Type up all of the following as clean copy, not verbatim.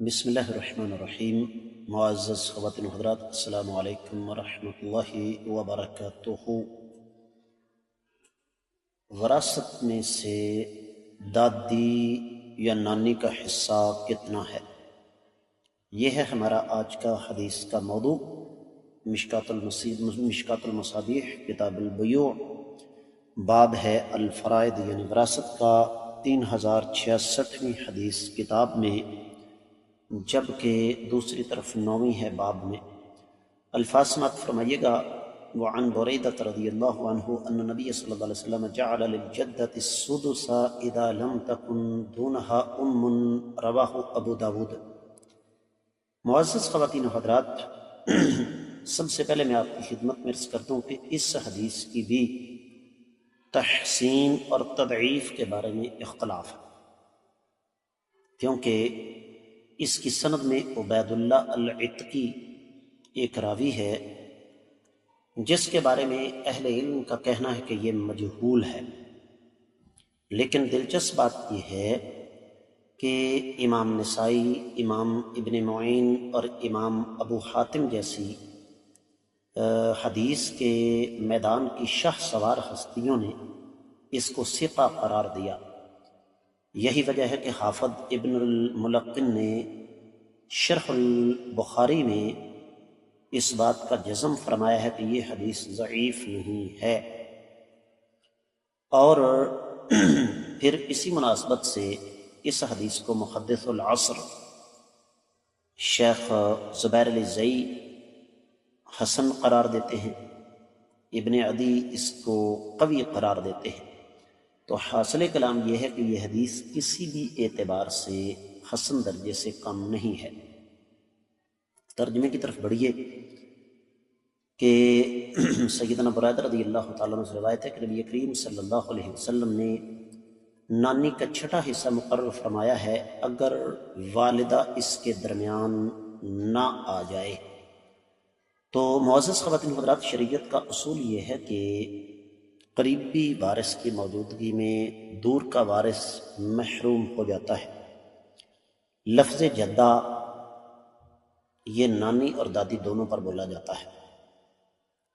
بسم اللہ الرحمن الرحیم۔ معزز خواتین و حضرات، السلام علیکم ورحمۃ اللہ وبرکاتہ۔ وراثت میں سے دادی یا نانی کا حصہ کتنا ہے؟ یہ ہے ہمارا آج کا حدیث کا موضوع۔ مشکات المصابیح کتاب البیوع، باب ہے الفرائض یعنی وراثت کا، 3066ویں حدیث کتاب میں، جبکہ دوسری طرف 9ویں ہے باب میں۔ الفاظ سماعت فرمائیے گا۔ وعن بریدۃ رضی اللہ عنہ ان نبی صلی اللہ علیہ وسلم جعل للجدۃ السدس اذا لم تکن دونها رواہ ابو داود۔ معزز خواتین و حضرات، سب سے پہلے میں آپ کی خدمت میں عرض کرتا ہوں کہ اس حدیث کی بھی تحسین اور تضعیف کے بارے میں اختلاف ہے، کیونکہ اس کی سند میں عبید اللہ العتقی ایک راوی ہے جس کے بارے میں اہل علم کا کہنا ہے کہ یہ مجہول ہے، لیکن دلچسپ بات یہ ہے کہ امام نسائی، امام ابن معین اور امام ابو حاتم جیسی حدیث کے میدان کی شاہ سوار ہستیوں نے اس کو ثقہ قرار دیا۔ یہی وجہ ہے کہ حافظ ابن الملقن نے شرح البخاری میں اس بات کا جزم فرمایا ہے کہ یہ حدیث ضعیف نہیں ہے، اور پھر اسی مناسبت سے اس حدیث کو محدث العصر شیخ زبیر علی زئی حسن قرار دیتے ہیں، ابن عدی اس کو قوی قرار دیتے ہیں۔ تو حاصل کلام یہ ہے کہ یہ حدیث کسی بھی اعتبار سے حسن درجے سے کم نہیں ہے۔ ترجمے کی طرف بڑھیے کہ سیدنا بریدہ رضی اللہ تعالیٰ عنہ سے روایت ہے کہ نبی کریم صلی اللہ علیہ وسلم نے نانی کا چھٹا حصہ مقرر فرمایا ہے اگر والدہ اس کے درمیان نہ آ جائے۔ تو معزز خواتین حضرات، شریعت کا اصول یہ ہے کہ قریبی وارث کی موجودگی میں دور کا وارث محروم ہو جاتا ہے۔ لفظ جدہ یہ نانی اور دادی دونوں پر بولا جاتا ہے۔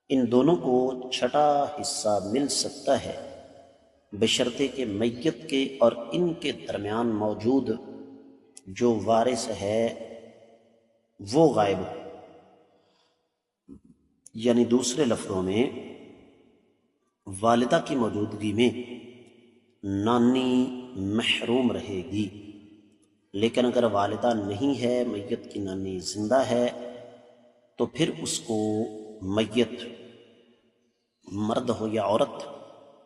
ان دونوں کو چھٹا حصہ مل سکتا ہے بشرطے کہ میت کے اور ان کے درمیان موجود جو وارث ہے وہ غائب ہو، یعنی دوسرے لفظوں میں والدہ کی موجودگی میں نانی محروم رہے گی، لیکن اگر والدہ نہیں ہے، میت کی نانی زندہ ہے، تو پھر اس کو میت مرد ہو یا عورت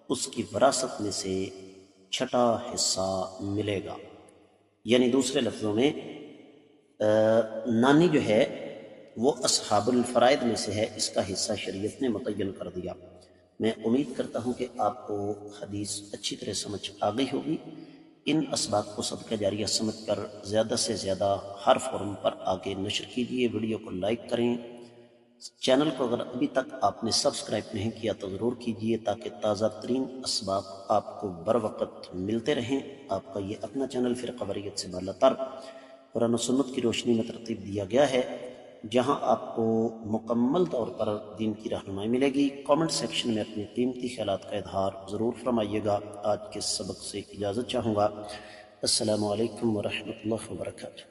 اس کی وراثت میں سے چھٹا حصہ ملے گا۔ یعنی دوسرے لفظوں میں نانی جو ہے وہ اصحاب الفرائض میں سے ہے، اس کا حصہ شریعت نے متعین کر دیا۔ میں امید کرتا ہوں کہ آپ کو حدیث اچھی طرح سمجھ آ گئی ہوگی۔ ان اسباق کو صدقہ جاریہ سمجھ کر زیادہ سے زیادہ ہر فورم پر آگے نشر کیجیے، ویڈیو کو لائک کریں، چینل کو اگر ابھی تک آپ نے سبسکرائب نہیں کیا تو ضرور کیجیے تاکہ تازہ ترین اسباق آپ کو بر وقت ملتے رہیں۔ آپ کا یہ اپنا چینل فرقہ واریت سے بالا تر قرآن و سنت کی روشنی میں ترتیب دیا گیا ہے، جہاں آپ کو مکمل طور پر دین کی رہنمائی ملے گی۔ کامنٹ سیکشن میں اپنے قیمتی خیالات کا اظہار ضرور فرمائیے گا۔ آج کے سبق سے اجازت چاہوں گا۔ السلام علیکم ورحمۃ اللہ وبرکاتہ۔